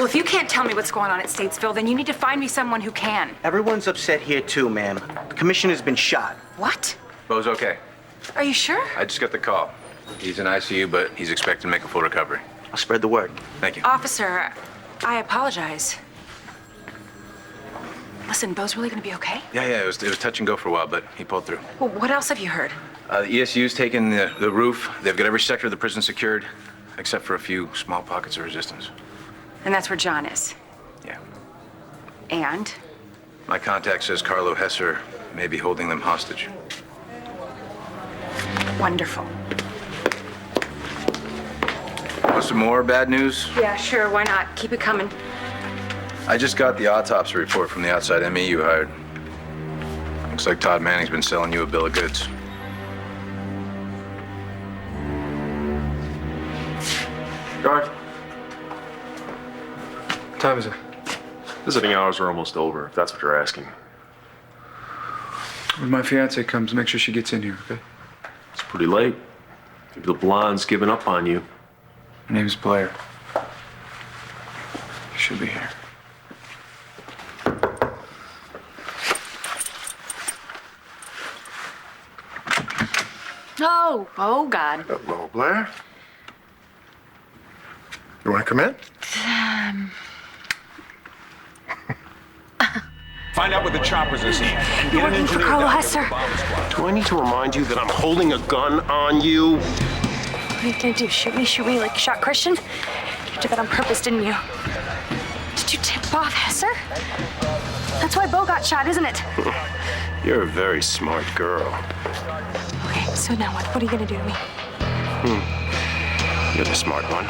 Well, if you can't tell me what's going on at Statesville, then you need to find me someone who can. Everyone's upset here too, ma'am. The commissioner's been shot. What? Bo's okay. Are you sure? I just got the call. He's in ICU, but he's expected to make a full recovery. I'll spread the word. Thank you. Officer, I apologize. Listen, Bo's really gonna be okay? Yeah, it was touch and go for a while, but he pulled through. Well, what else have you heard? The ESU's taken the roof. They've got every sector of the prison secured, except for a few small pockets of resistance. And that's where John is. Yeah. And? My contact says Carlo Hesser may be holding them hostage. Wonderful. Want some more bad news? Yeah, sure, why not? Keep it coming. I just got the autopsy report from the outside ME you hired. Looks like Todd Manning's been selling you a bill of goods. Guard. What time is it? Visiting hours are almost over, if that's what you're asking. When my fiance comes, make sure she gets in here, okay? It's pretty late. Maybe the blonde's given up on you. Her name's Blair. She should be here. Oh, God. Hello, Blair. You want to come in? Find out what the choppers are seeing. And You're working for Carlo Hesser. Do I need to remind you that I'm holding a gun on you? What are you gonna do? Shoot me like you shot Christian? You did that on purpose, didn't you? Did you tip off Hesser? That's why Bo got shot, isn't it? You're a very smart girl. Okay, so now what? What are you gonna do to me? You're the smart one.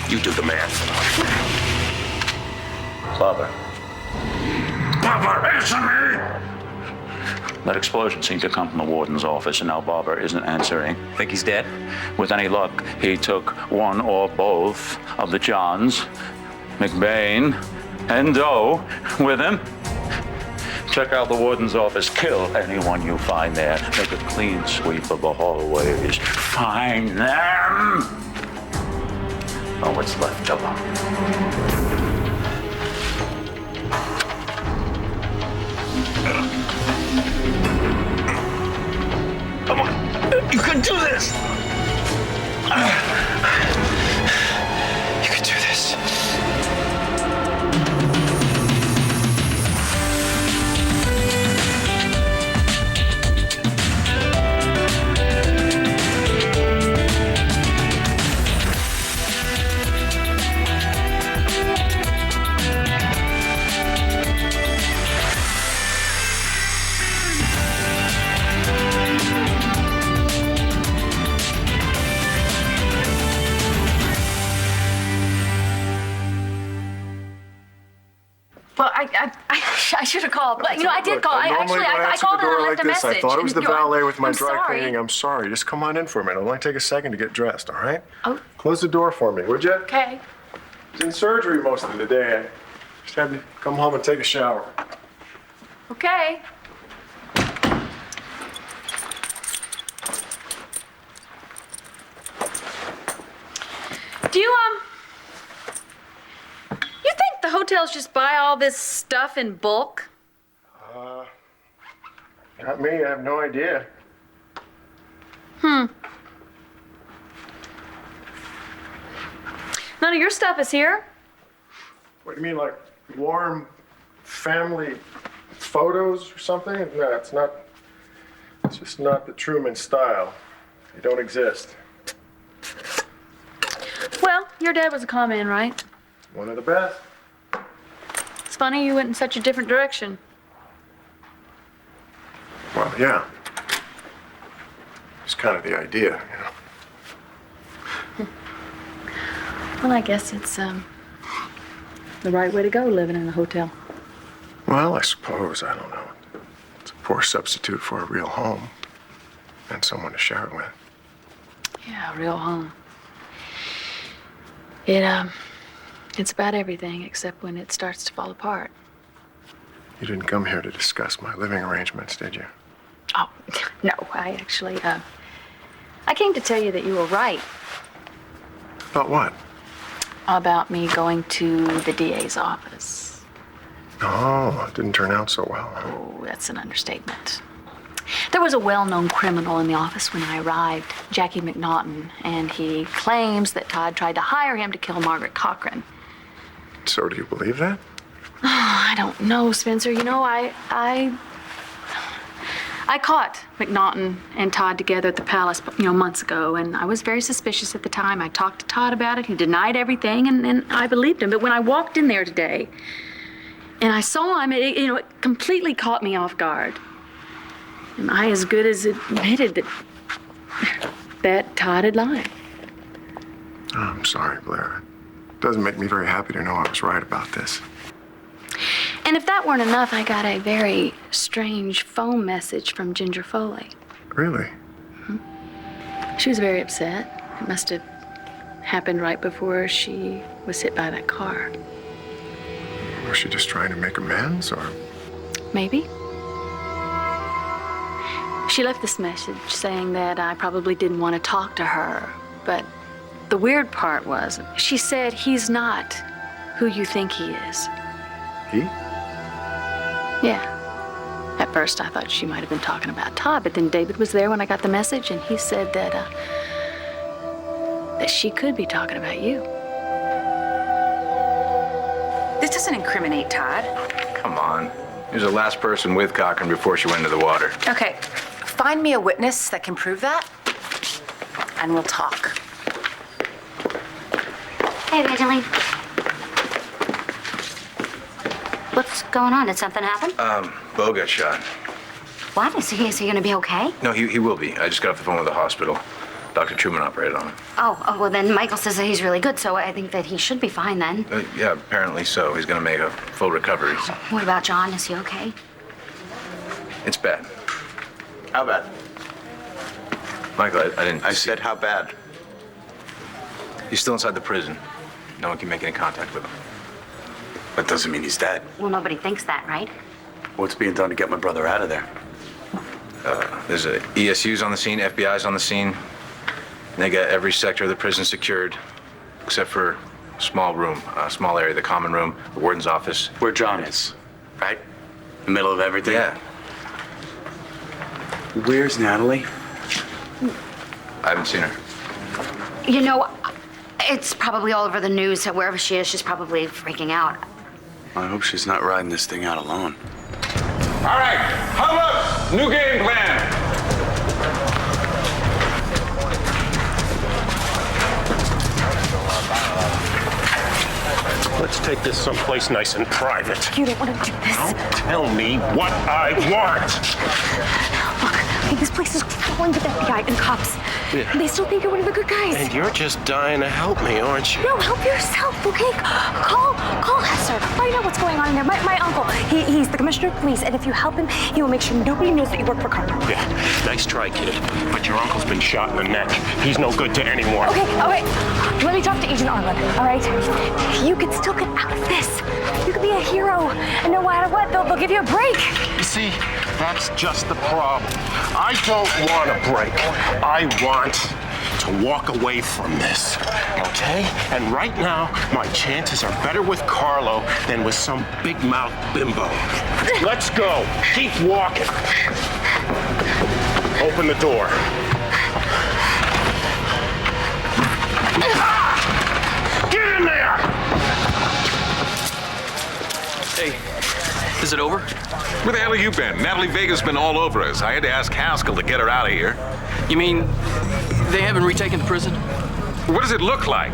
You do the math. Barbara. Papa, answer me! That explosion seemed to come from the warden's office, and now Barbara isn't answering. Think he's dead? With any luck, he took one or both of the Johns, McBain, and Doe with him. Check out the warden's office. Kill anyone you find there. Make a clean sweep of the hallways. Find them! Oh, what's left of them? Come on! You can do this! You can do this. Well, I should have called, but I did call. I called and I left a message. I thought it was the valet with my I'm dry sorry. cleaning. I'm sorry. Just come on in for a minute. It'll only take a second to get dressed, all right? Oh. Close the door for me, would you? Okay. I was in surgery most of the day. I just had to come home and take a shower. Okay. Do you think the hotels just buy all this stuff in bulk? Not me. I have no idea. None of your stuff is here. What do you mean, like warm family photos or something? No, it's not. It's just not the Truman style. They don't exist. Well, your dad was a con man, right? One of the best. It's funny you went in such a different direction. Well, yeah. It's kind of the idea, you know. Well, I guess it's the right way to go, living in a hotel. Well, I suppose. I don't know. It's a poor substitute for a real home and someone to share it with. Yeah, real home. It's about everything except when it starts to fall apart. You didn't come here to discuss my living arrangements, did you? Oh, no, I actually, I came to tell you that you were right. About what? about me going to the DA's office. Oh, it didn't turn out so well. Oh, that's an understatement. There was a well-known criminal in the office when I arrived, Jackie McNaughton, and he claims that Todd tried to hire him to kill Margaret Cochran. So do you believe that? I don't know, Spencer. You know, I caught McNaughton and Todd together at the palace, months ago, and I was very suspicious at the time. I talked to Todd about it. He denied everything, and I believed him. But when I walked in there today and I saw him, it completely caught me off guard. And I as good as admitted that Todd had lied. Oh, I'm sorry, Blair. It doesn't make me very happy to know I was right about this. And if that weren't enough, I got a very strange phone message from Ginger Foley. Really? She was very upset. It must have happened right before she was hit by that car. Was she just trying to make amends, or? Maybe. She left this message saying that I probably didn't want to talk to her, but the weird part was, she said he's not who you think he is. He? Yeah. At first, I thought she might have been talking about Todd, but then David was there when I got the message, and he said that she could be talking about you. This doesn't incriminate Todd. Come on. He was the last person with Cochran before she went into the water. Okay, find me a witness that can prove that, and we'll talk. Hey, Evangeline. What's going on? Did something happen? Bo got shot. What? Is he gonna be okay? No, he will be. I just got off the phone with the hospital. Dr. Truman operated on him. Oh, well then Michael says that he's really good, so I think that he should be fine then. Yeah, apparently so. He's gonna make a full recovery. What about John? Is he okay? It's bad. How bad? Michael, I didn't... I said how bad? He's still inside the prison. No one can make any contact with him. That doesn't mean he's dead. Well, nobody thinks that, right? What's being done to get my brother out of there? There's a ESU's on the scene, FBI's on the scene. And they got every sector of the prison secured, except for a small room, a small area, the common room, the warden's office. Where John is, right? In the middle of everything? Yeah. Where's Natalie? I haven't seen her. You know, it's probably all over the news. So wherever she is, she's probably freaking out. I hope she's not riding this thing out alone. All right, how about new game plan? Let's take this someplace nice and private. You don't want to do this. Don't tell me what I want. Look, this place is crawling with FBI and cops. Yeah. They still think you're one of the good guys. And you're just dying to help me, aren't you? No, help yourself, okay? Call Hester. Find out what's going on in there. My uncle, he's the commissioner of police, and if you help him, he will make sure nobody knows that you work for Carter. Yeah, nice try, kid. But your uncle's been shot in the neck. He's no good to anyone. Okay, all right. Let me talk to Agent Arlen, all right? You can still get out of this. You could be a hero, and no matter what, they'll give you a break. You see, that's just the problem. I don't want a break. I want to walk away from this, okay? And right now, my chances are better with Carlo than with some big-mouth bimbo. Let's go. Keep walking. Open the door. Get in there! Hey, is it over? Where the hell have you been? Natalie Vega's been all over us. I had to ask Haskell to get her out of here. You mean they haven't retaken the prison? What does it look like?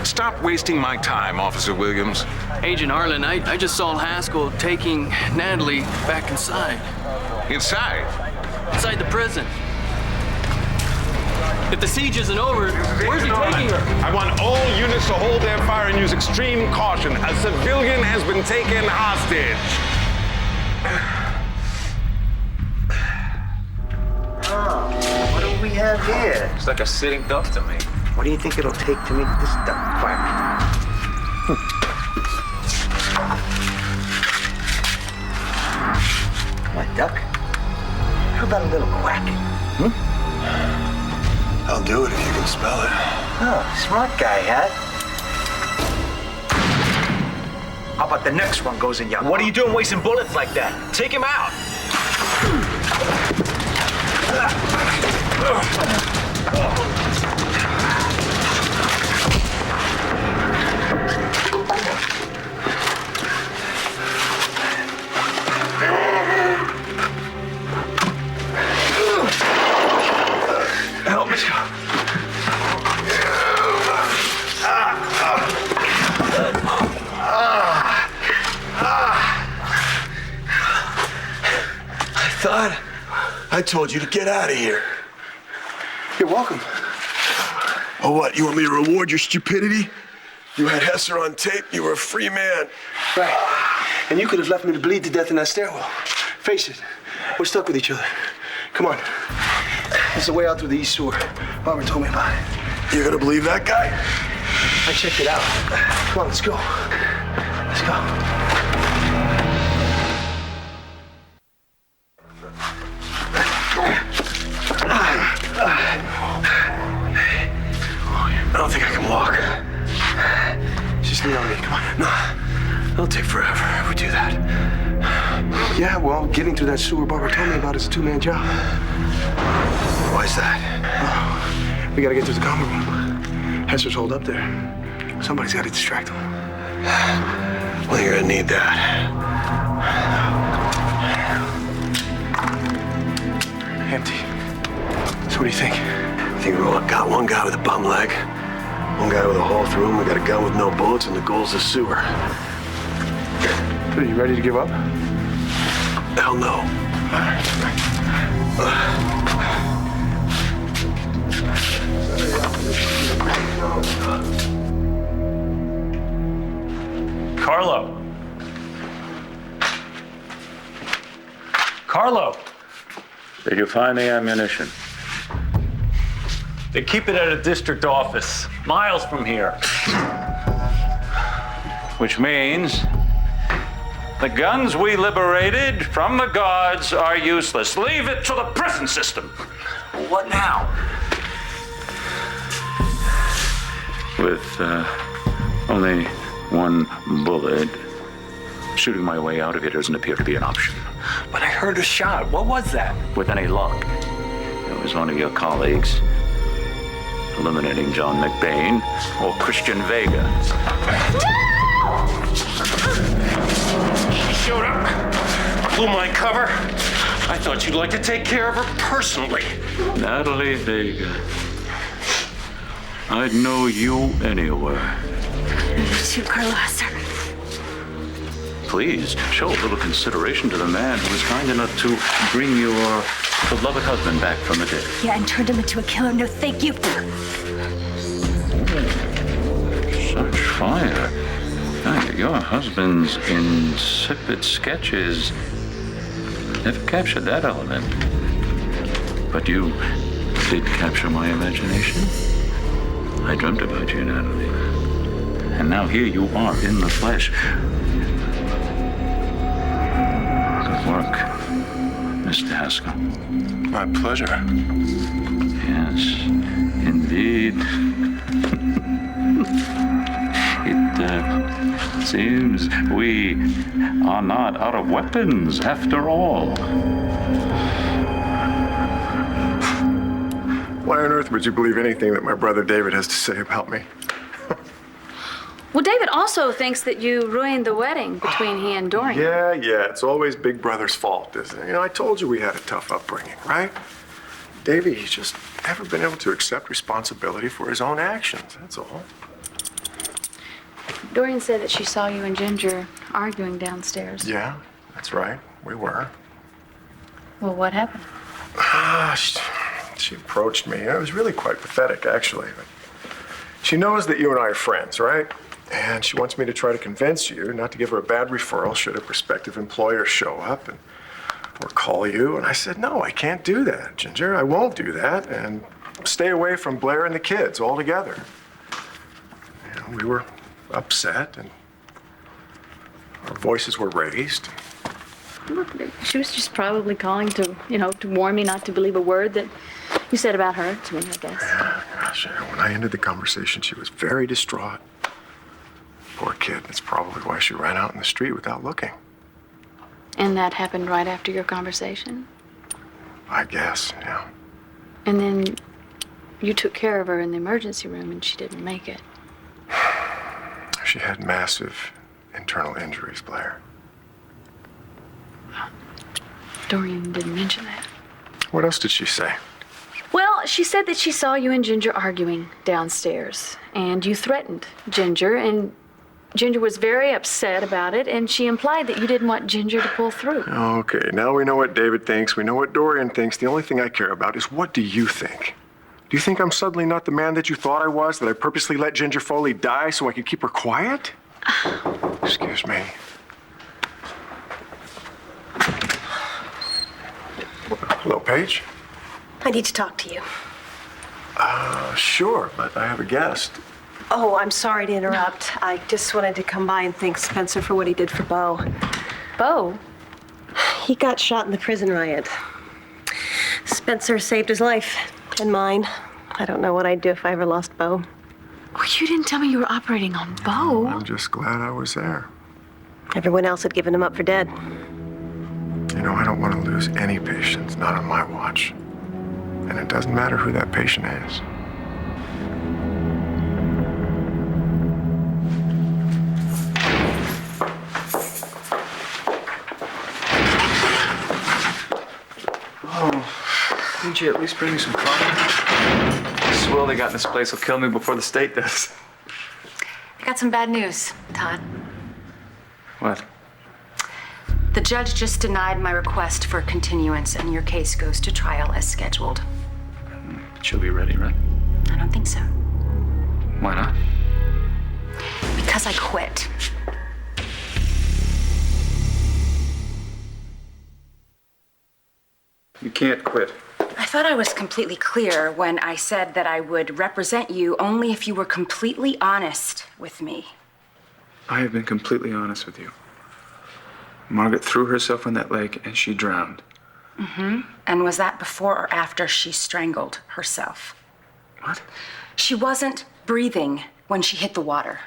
Stop wasting my time, Officer Williams. Agent Arlen, I just saw Haskell taking Natalie back inside. Inside? Inside the prison. If the siege isn't over, where's he taking her? I want all units to hold their fire and use extreme caution. A civilian has been taken hostage. Oh, what do we have here? It's like a sitting duck to me. What do you think it'll take to make this duck quack? What, duck? How about a little quack? I'll do it if you can spell it. Oh, smart guy, Hat. but the next one goes in your... What are you doing wasting bullets like that? Take him out. Help me. I told you to get out of here. You're welcome. Oh, what? You want me to reward your stupidity? You had Hesser on tape. You were a free man. Right. And you could have left me to bleed to death in that stairwell. Face it, we're stuck with each other. Come on. There's a way out through the east sewer. Barbara told me about it. You're gonna believe that guy? I checked it out. Come on, let's go. Let's go. I don't think I can walk. Just lean on me, come on. No, it'll take forever if we do that. Yeah, well, getting through that sewer Barbara told me about is a two-man job. Why is that? Oh, we gotta get to the common room. Hesser's holed up there. Somebody's gotta distract him. Well, you're gonna need that. Empty. So what do you think? I think we got one guy with a bum leg, one guy with a hole through him. We got a gun with no bullets, and the goal's the sewer. Are you ready to give up? Hell no. Carlo. Carlo. Did you find the ammunition? They keep it at a district office, miles from here. Which means the guns we liberated from the guards are useless. Leave it to the prison system. What now? With only one bullet, shooting my way out of here doesn't appear to be an option. But I heard a shot. What was that? With any luck, it was one of your colleagues, eliminating John McBain or Christian Vega. She showed up, blew my cover. I thought you'd like to take care of her personally. Natalie Vega. I'd know you anywhere. You too, Carlos. Please show a little consideration to the man who was kind enough to bring your beloved husband back from the dead. Yeah, and turned him into a killer. No, thank you. Such fire. Your husband's insipid sketches never captured that element. But you did capture my imagination. I dreamt about you, Natalie. And now here you are in the flesh. Good work, Mr. Haskell. My pleasure. Yes, indeed. It seems we are not out of weapons after all. Why on earth would you believe anything that my brother David has to say about me? Well, David also thinks that you ruined the wedding between he and Dorian. Yeah, it's always Big Brother's fault, isn't it? You know, I told you we had a tough upbringing, right? Davey, he's just never been able to accept responsibility for his own actions, that's all. Dorian said that she saw you and Ginger arguing downstairs. Yeah, that's right, we were. Well, what happened? She approached me. It was really quite pathetic, actually. But she knows that you and I are friends, right? And she wants me to try to convince you not to give her a bad referral should a prospective employer show up or call you. And I said, no, I can't do that, Ginger. I won't do that. And stay away from Blair and the kids altogether. You know, we were upset and our voices were raised. Look, she was just probably calling to, to warn me not to believe a word that you said about her to me, I guess. Yeah, gosh, when I ended the conversation, she was very distraught. Poor kid. That's probably why she ran out in the street without looking. And that happened right after your conversation? I guess, yeah. And then you took care of her in the emergency room and she didn't make it. She had massive internal injuries, Blair. Dorian didn't mention that. What else did she say? Well, she said that she saw you and Ginger arguing downstairs, and you threatened Ginger, and Ginger was very upset about it, and she implied that you didn't want Ginger to pull through. Okay, now we know what David thinks. We know what Dorian thinks. The only thing I care about is what do you think? Do you think I'm suddenly not the man that you thought I was? That I purposely let Ginger Foley die so I could keep her quiet? Excuse me. Hello, Paige. I need to talk to you. Sure, but I have a guest. Oh, I'm sorry to interrupt. I just wanted to come by and thank Spencer for what he did for Bo. Bo? He got shot in the prison riot. Spencer saved his life and mine. I don't know what I'd do if I ever lost Bo. Well, you didn't tell me you were operating on Bo. I'm just glad I was there. Everyone else had given him up for dead. You know, I don't want to lose any patients, not on my watch. And it doesn't matter who that patient is. Oh, didn't you at least bring me some coffee? The swell they got in this place will kill me before the state does. I got some bad news, Todd. What? The judge just denied my request for continuance, and your case goes to trial as scheduled. She'll be ready, right? I don't think so. Why not? Because I quit. You can't quit. I thought I was completely clear when I said that I would represent you only if you were completely honest with me. I have been completely honest with you. Margaret threw herself in that lake and she drowned. Mm-hmm. And was that before or after she strangled herself? What? She wasn't breathing when she hit the water.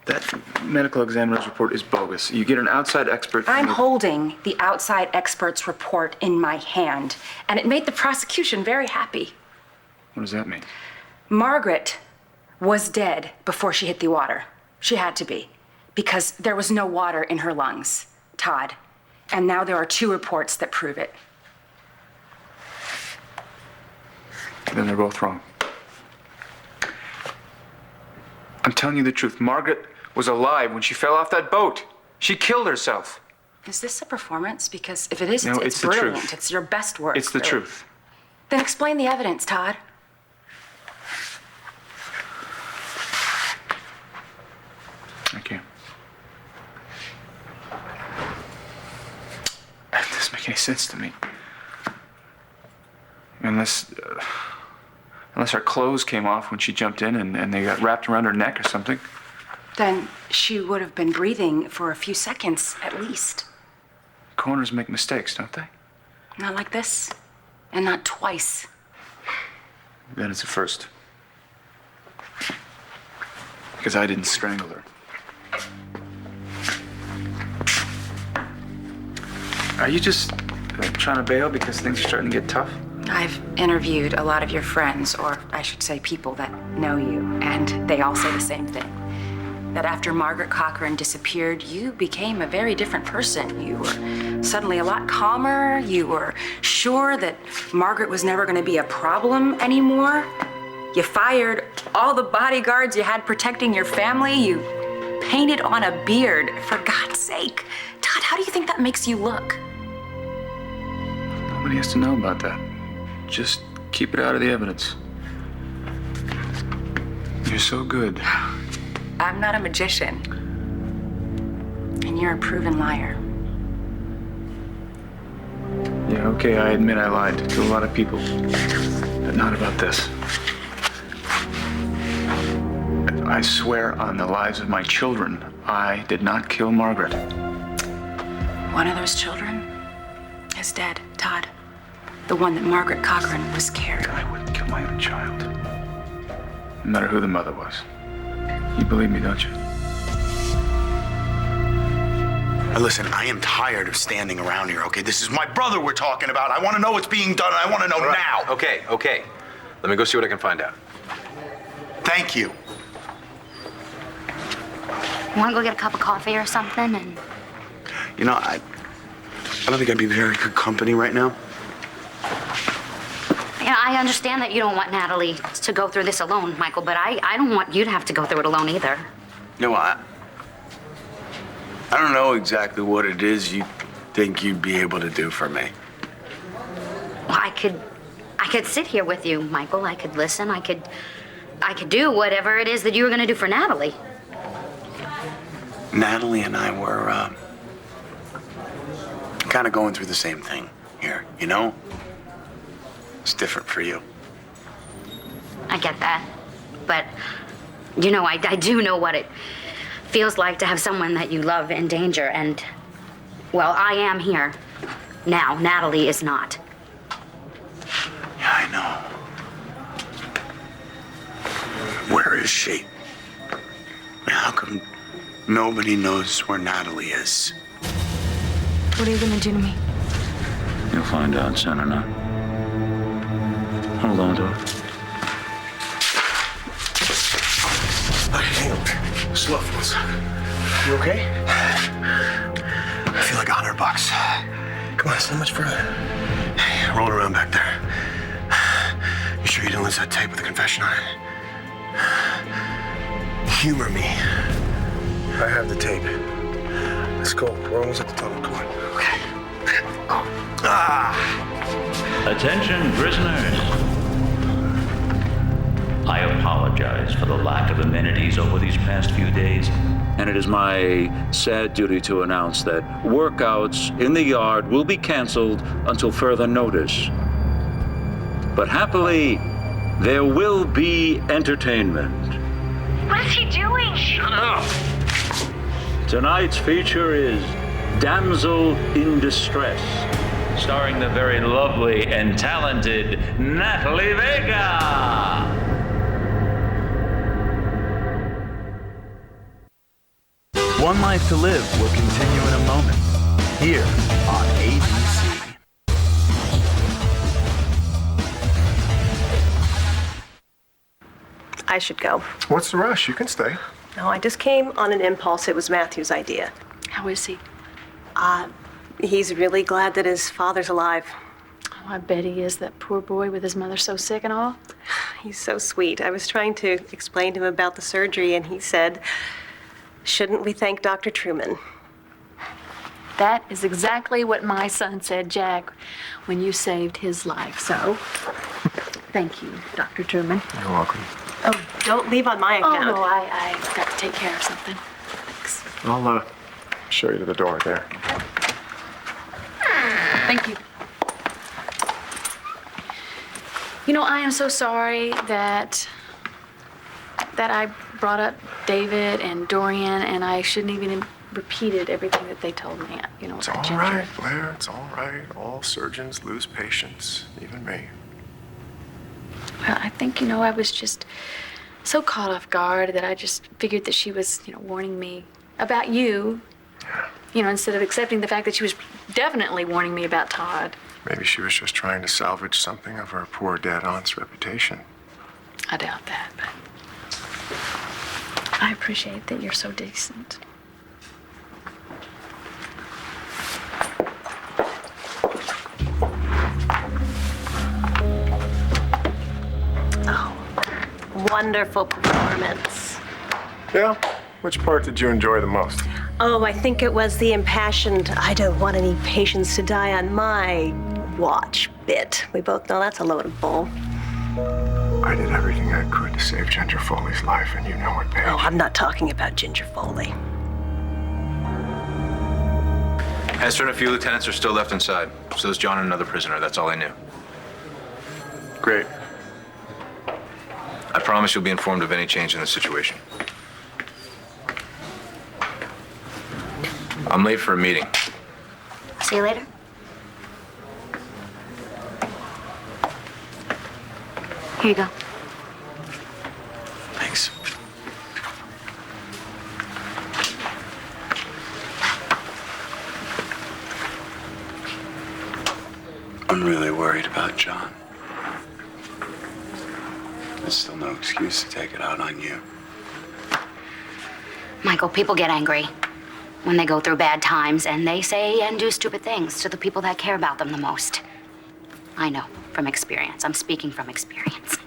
That medical examiner's report is bogus. You get an outside expert. I'm holding the outside expert's report in my hand, and it made the prosecution very happy. What does that mean? Margaret was dead before she hit the water. She had to be, because there was no water in her lungs, Todd. And now there are 2 reports that prove it. Then they're both wrong. I'm telling you the truth. Margaret was alive when she fell off that boat. She killed herself. Is this a performance? Because if it is, No, it's it's the brilliant. truth. It's your best work. It's the really. truth. Then explain the evidence, Todd. I can't. That doesn't make any sense to me. Unless her clothes came off when she jumped in and they got wrapped around her neck or something. Then she would have been breathing for a few seconds at least. Coroners make mistakes, don't they? Not like this, and not twice. Then it's a first. Because I didn't strangle her. Are you just trying to bail because things are starting to get tough? I've interviewed a lot of your friends, or I should say people that know you, and they all say the same thing. That after Margaret Cochran disappeared, you became a very different person. You were suddenly a lot calmer. You were sure that Margaret was never going to be a problem anymore. You fired all the bodyguards you had protecting your family. You painted on a beard, for God's sake. Todd, how do you think that makes you look? Nobody has to know about that. Just keep it out of the evidence. You're so good. I'm not a magician. And you're a proven liar. Yeah, okay, I admit I lied to a lot of people. But not about this. I swear on the lives of my children, I did not kill Margaret. One of those children is dead, Todd. The one that Margaret Cochran was carrying. I wouldn't kill my own child. No matter who the mother was. You believe me, don't you? Listen, I am tired of standing around here, okay? This is my brother we're talking about. I want to know what's being done, and I want to know now. Okay. Let me go see what I can find out. Thank you. Want to go get a cup of coffee or something? And You know, I don't think I'd be very good company right now. yeah, I understand that you don't want Natalie to go through this alone, Michael, but I don't want you to have to go through it alone either. You know, I don't know exactly what it is you think you'd be able to do for me. Well, I could sit here with you, Michael. I could listen. I could do whatever it is that you were going to do for Natalie. Natalie and I were kind of going through the same thing here, you know? It's different for you. I get that. But, you know, I do know what it feels like to have someone that you love in danger. And, well, I am here now. Natalie is not. Yeah, I know. Where is she? How come nobody knows where Natalie is? What are you gonna do to me? You'll find out soon enough. Hold on to it. Hang on. Slow, Phyllis. You okay? I feel like $100. Come on, it's not much further. Hey, rolling around back there. You sure you didn't lose that tape with the confession on it? Humor me. I have the tape. Let's go. We're almost at the tunnel. Come on. Okay. Attention, prisoners. I apologize for the lack of amenities over these past few days, and it is my sad duty to announce that workouts in the yard will be canceled until further notice. But happily, there will be entertainment. What is he doing? Shut up! Tonight's feature is Damsel in Distress, starring the very lovely and talented Natalie Vega. One Life to Live will continue in a moment, here on ABC. I should go. What's the rush? You can stay. No, I just came on an impulse. It was Matthew's idea. How is he? He's really glad that his father's alive. Oh, I bet he is, that poor boy with his mother so sick and all. He's so sweet. I was trying to explain to him about the surgery, and he said, shouldn't we thank Dr. Truman? That is exactly what my son said, Jack, when you saved his life. So, thank you, Dr. Truman. You're welcome. Oh, don't leave on my account. Oh, no, I got to take care of something. Thanks. I'll show you to the door there. Thank you. You know, I am so sorry that I brought up David and Dorian, and I shouldn't even repeated everything that they told me. You know, It's all right, Blair. It's all right. All surgeons lose patience, even me. Well, I think, you know, I was just so caught off guard that I just figured that she was, you know, warning me about you. You know, instead of accepting the fact that she was definitely warning me about Todd. Maybe she was just trying to salvage something of her poor dead aunt's reputation. I doubt that, but I appreciate that you're so decent. Oh, wonderful performance. Yeah? Which part did you enjoy the most? Oh, I think it was the impassioned, I don't want any patients to die on my watch bit. We both know that's a load of bull. I did everything I could to save Ginger Foley's life, and you know it, Paige. Oh, I'm not talking about Ginger Foley. Hester and a few lieutenants are still left inside. So there's John and another prisoner. That's all I knew. Great. I promise you'll be informed of any change in the situation. I'm late for a meeting. See you later. Here you go. Thanks. I'm really worried about John. There's still no excuse to take it out on you. Michael, people get angry when they go through bad times, and they say and do stupid things to the people that care about them the most. I know from experience. I'm speaking from experience.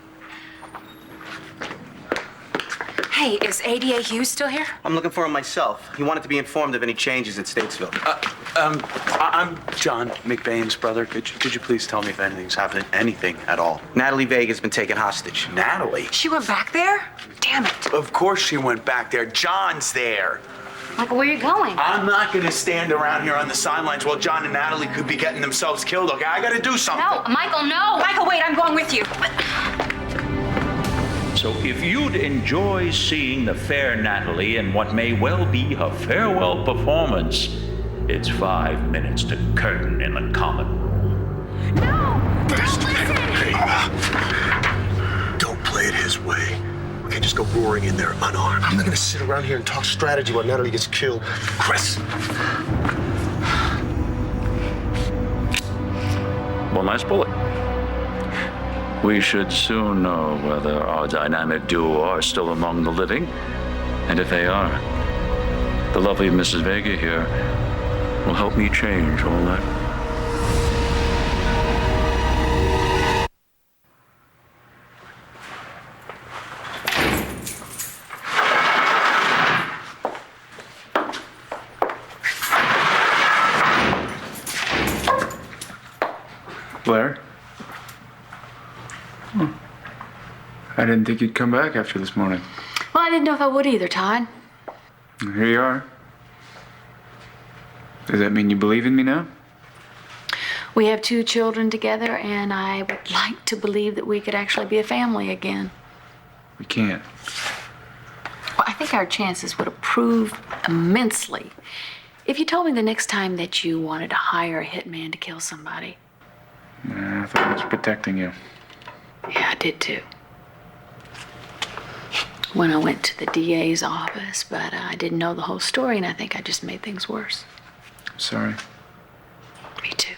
Hey, is ADA Hughes still here? I'm looking for him myself. He wanted to be informed of any changes at Statesville. I'm John McBain's brother. Could you please tell me if anything's happening? Anything at all? Natalie Vega's been taken hostage. Natalie? She went back there? Damn it. Of course she went back there. John's there. Michael, where are you going? I'm not gonna stand around here on the sidelines while John and Natalie could be getting themselves killed, okay? I gotta do something. No, Michael, no! Michael, wait, I'm going with you. So if you'd enjoy seeing the fair Natalie in what may well be her farewell performance, it's 5 minutes to curtain in the common room. Don't play it his way. We can't just go roaring in there unarmed. I'm not gonna sit around here and talk strategy while Natalie gets killed. Chris. Well, nice bullet. We should soon know whether our dynamic duo are still among the living. And if they are, the lovely Mrs. Vega here will help me change all that. Blair? I didn't think you'd come back after this morning. Well, I didn't know if I would either, Todd. Here you are. Does that mean you believe in me now? We have 2 children together, and I would like to believe that we could actually be a family again. We can't. Well, I think our chances would improve immensely if you told me the next time that you wanted to hire a hitman to kill somebody. I thought I was protecting you. Yeah, I did too. When I went to the DA's office, but I didn't know the whole story, and I think I just made things worse. Sorry. Me too.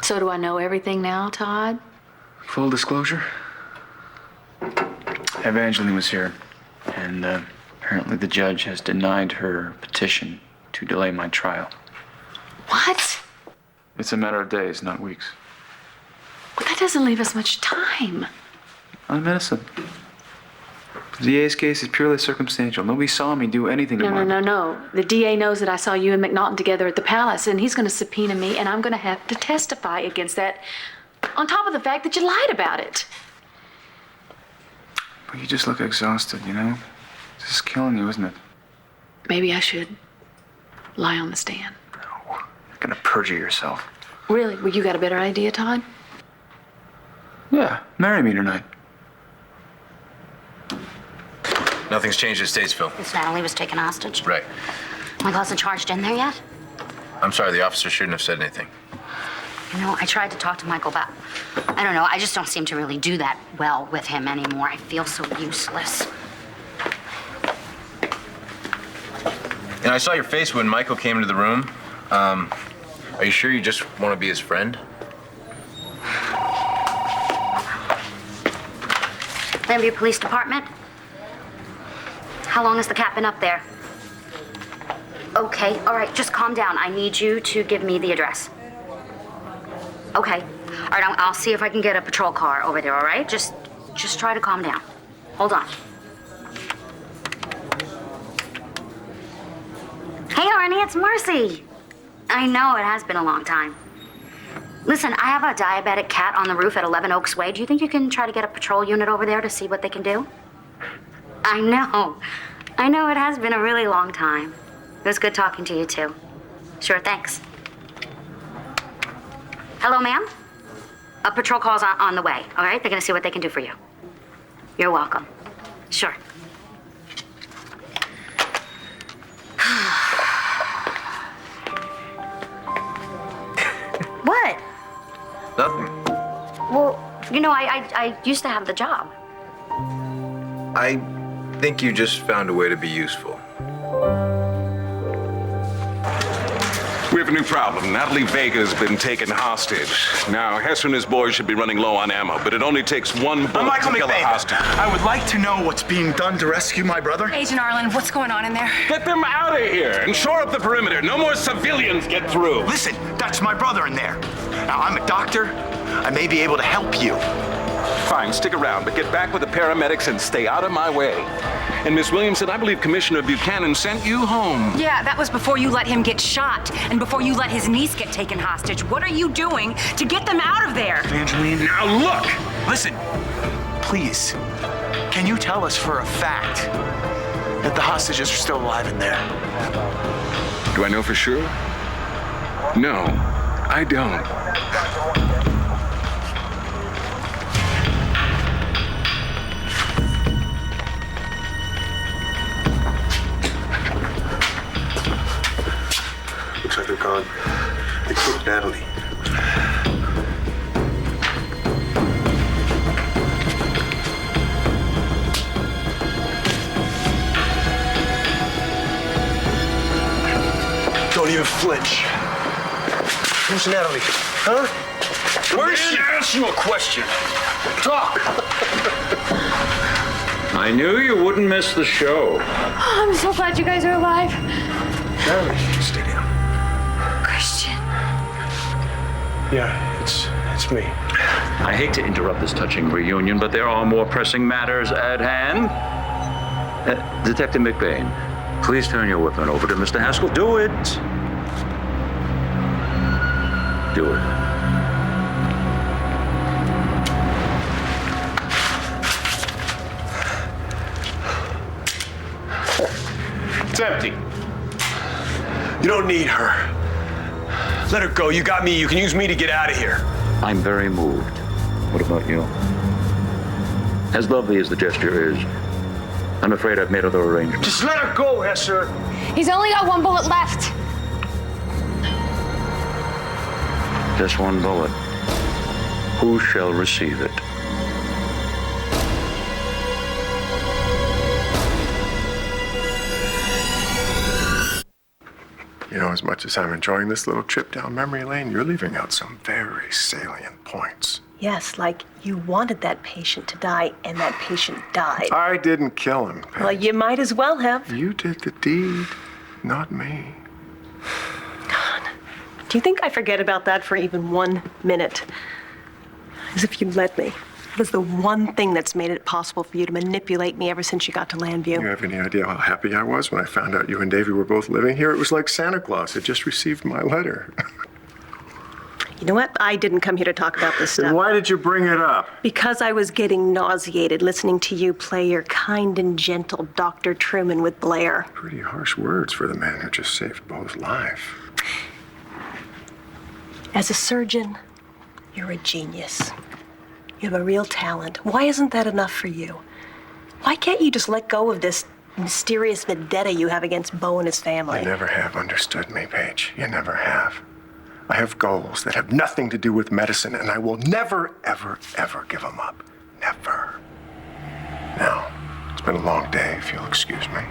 So do I know everything now, Todd? Full disclosure, Evangeline was here, and apparently the judge has denied her petition to delay my trial. What? It's a matter of days, not weeks. But that doesn't leave us much time. I'm innocent. The DA's case is purely circumstantial. Nobody saw me do anything to Mark. No. The DA knows that I saw you and McNaughton together at the palace, and he's going to subpoena me, and I'm going to have to testify against that, on top of the fact that you lied about it. But you just look exhausted, you know? This is killing you, isn't it? Maybe I should lie on the stand. No. You're going to perjure yourself. Really? Well, you got a better idea, Todd? Yeah, marry me tonight. Nothing's changed at Statesville. Miss Natalie was taken hostage. Right. Michael hasn't charged in there yet? I'm sorry, the officer shouldn't have said anything. You know, I tried to talk to Michael about... I don't know, I just don't seem to really do that well with him anymore. I feel so useless. And I saw your face when Michael came into the room. Are you sure you just want to be his friend? Glenview Police Department? How long has the cat been up there? Okay, all right, just calm down. I need you to give me the address. Okay. All right, I'll see if I can get a patrol car over there, all right? Just try to calm down. Hold on. Hey, Arnie, it's Marcy. I know, it has been a long time. Listen, I have a diabetic cat on the roof at 11 Oaks Way. Do you think you can try to get a patrol unit over there to see what they can do? I know, it has been a really long time. It was good talking to you, too. Sure, thanks. Hello, ma'am? A patrol call's on the way, all right? They're gonna see what they can do for you. You're welcome. Sure. What? Nothing. Well, you know, I used to have the job. I think you just found a way to be useful. We have a new problem. Natalie Vega's been taken hostage. Now, Hester and his boys should be running low on ammo, but it only takes one bullet Michael to kill a McBain. hostage. I would like to know what's being done to rescue my brother. Agent Arlen, what's going on in there? Get them out of here and shore up the perimeter. No more civilians get through. Listen, that's my brother in there. Now, I'm a doctor. I may be able to help you. Fine, stick around, but get back with the paramedics and stay out of my way. And Miss Williamson, I believe Commissioner Buchanan sent you home. Yeah, that was before you let him get shot and before you let his niece get taken hostage. What are you doing to get them out of there? Evangeline. Now look! Listen, please, can you tell us for a fact that the hostages are still alive in there? Do I know for sure? No, I don't. Looks like they're gone. They took Natalie. Don't even flinch. Who's Natalie? Huh? Where's she? I asked you a question. Talk. I knew you wouldn't miss the show. Oh, I'm so glad you guys are alive. Natalie, stay down. Christian. Yeah, it's me. I hate to interrupt this touching reunion, but there are more pressing matters at hand. Detective McBain, please turn your weapon over to Mr. Haskell. Do it. Do it. It's empty. You don't need her. Let her go. You got me. You can use me to get out of here. I'm very moved. What about you? As lovely as the gesture is, I'm afraid I've made other arrangements. Just let her go, Hester. He's only got one bullet left. Just one bullet. Who shall receive it? You know, as much as I'm enjoying this little trip down memory lane, you're leaving out some very salient points. Yes, like you wanted that patient to die, and that patient died. I didn't kill him, Paige. Well, you might as well have. You did the deed, not me. God, do you think I forget about that for even 1 minute? As if you'd let me. It was the one thing that's made it possible for you to manipulate me ever since you got to Landview. You have any idea how happy I was when I found out you and Davy were both living here? It was like Santa Claus had just received my letter. You know what? I didn't come here to talk about this stuff. Then why did you bring it up? Because I was getting nauseated listening to you play your kind and gentle Dr. Truman with Blair. Pretty harsh words for the man who just saved Beau's life. As a surgeon, you're a genius. You have a real talent. Why isn't that enough for you? Why can't you just let go of this mysterious vendetta you have against Beau and his family? You never have understood me, Paige. You never have. I have goals that have nothing to do with medicine, and I will never, ever, ever give them up. Never. Now, it's been a long day, if you'll excuse me.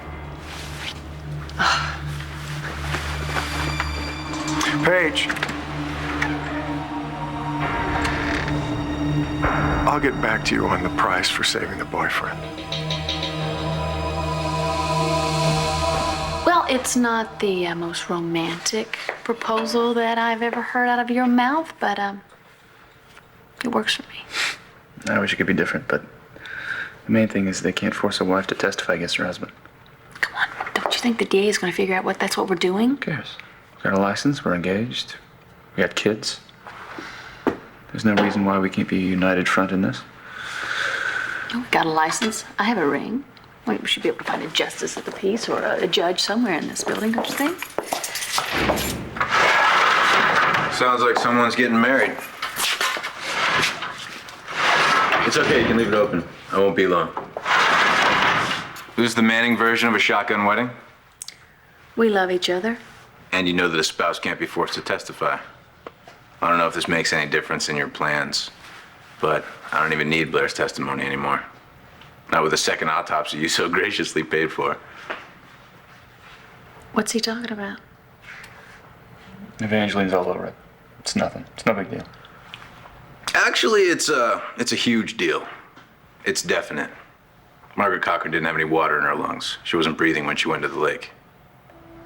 Paige. I'll get back to you on the price for saving the boyfriend. Well, it's not the most romantic proposal that I've ever heard out of your mouth, but it works for me. I wish it could be different, but the main thing is they can't force a wife to testify against her husband. Come on, don't you think the DA is going to figure out that's what we're doing? Who cares? We got a license, we're engaged, we got kids. There's no reason why we can't be a united front in this. Oh, we got a license. I have a ring. We should be able to find a justice of the peace or a judge somewhere in this building, don't you think? Sounds like someone's getting married. It's okay, you can leave it open. I won't be long. This is the Manning version of a shotgun wedding? We love each other. And you know that a spouse can't be forced to testify. I don't know if this makes any difference in your plans, but I don't even need Blair's testimony anymore. Not with the second autopsy you so graciously paid for. What's he talking about? Evangeline's all over it. It's nothing. It's no big deal. Actually, it's a huge deal. It's definite. Margaret Cochran didn't have any water in her lungs. She wasn't breathing when she went to the lake.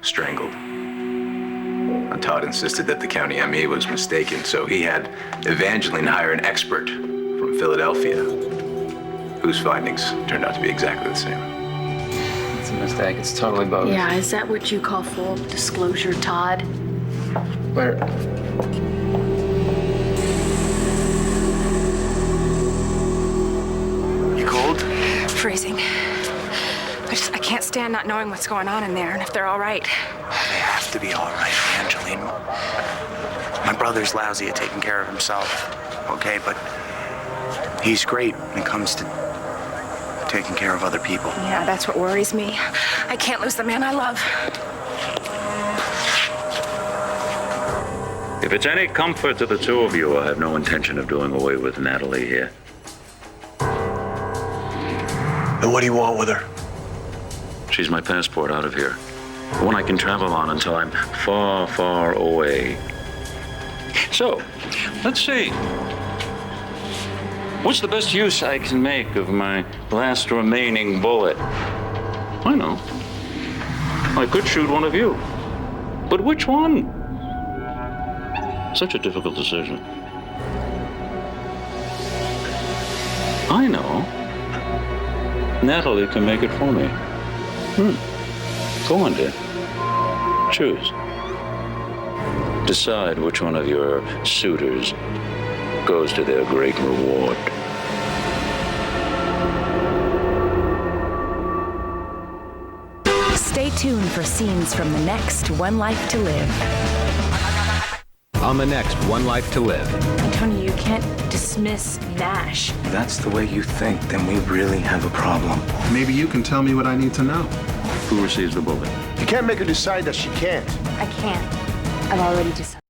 Strangled. And Todd insisted that the county ME was mistaken, so he had Evangeline hire an expert from Philadelphia, whose findings turned out to be exactly the same. It's a mistake. It's totally bogus. Yeah, is that what you call full disclosure, Todd? Where? You cold? Freezing. I can't stand not knowing what's going on in there and if they're all right. They have to be all right, Angeline. My brother's lousy at taking care of himself, okay? But he's great when it comes to taking care of other people. Yeah, that's what worries me. I can't lose the man I love. If it's any comfort to the two of you, I have no intention of doing away with Natalie here. And what do you want with her? She's my passport out of here. One I can travel on until I'm far, far away. So, let's see. What's the best use I can make of my last remaining bullet? I know. I could shoot one of you. But which one? Such a difficult decision. I know. Natalie can make it for me. Go on, dear. Choose. Decide which one of your suitors goes to their great reward. Stay tuned for scenes from the next One Life to Live. On the next One Life to Live. Tony, you can't dismiss Nash. If that's the way you think, then we really have a problem. Maybe you can tell me what I need to know. Who receives the bullet? You can't make her decide that she can't. I can't. I've already decided.